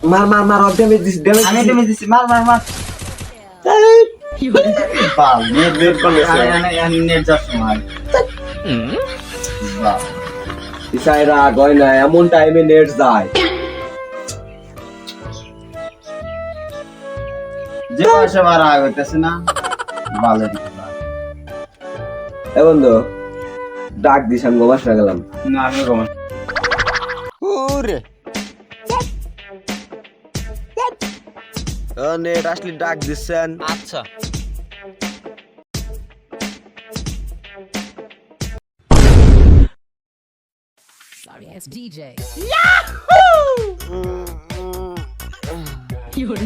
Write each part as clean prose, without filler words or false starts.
মার মার মার অর ড্যামেজ দিছি ড্যামেজ আমি দিছি ড্যামেজ দিছি মার মার মার বাল নেট নেট কলেছে আমি নেট যাচ্ছে মার বাল ইসাই রাগ হয় না এমন টাইমে নেট যায় যে পাশে বার আগ হইতেছে না বালের এ বন্ধু ডাক দিস আমি গোমাস না গেলাম না আমি কম ওরে নেট আসলে ডাক দিচ্ছেন আচ্ছা Sorry ass DJ.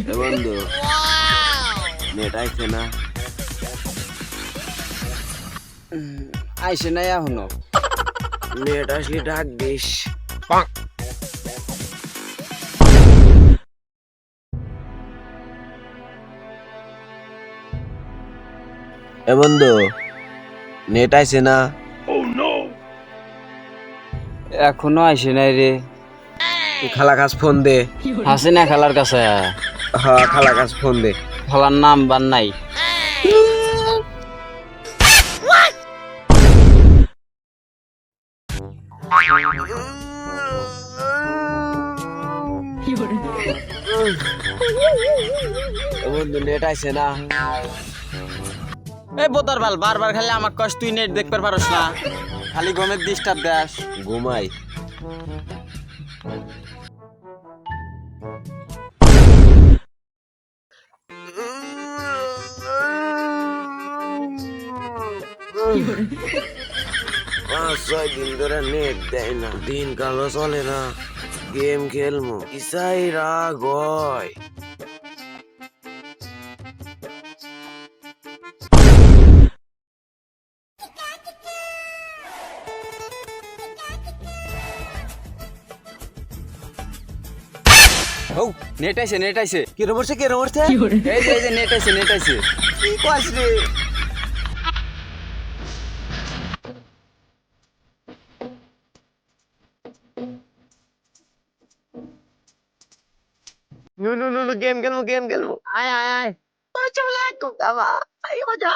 এ বন্ধু নেট আইছে না আইসে নাই এখনো নেট আসলে ডাক দিস এ বন্ধু নেট আইছে না এখনো আইসে নাই রে খালা কাজ ফোন দে হাসে না খালার কাছে হ্যাঁ খালা কাজ ফোন দে খালার নাম বান নাই এ বন্ধু নেট আইছে না এই বোতার বাল বারবার খালি আমার কষ্ট তুই নেট দেখতে পারস না খালি গমের ডিস্টার্ব দেস ঘুমাই পাঁচ ছয় দিন ধরে নেট দেয় না দিন কালো চলে না গেম খেলমু ইসাই রাগ হয় ও নেট আইছে কে মরছে এই যে নেট আইছে কি কইছ রে নো গেম খেলবো আয় আয় আয় চলে বাবা আয় মজা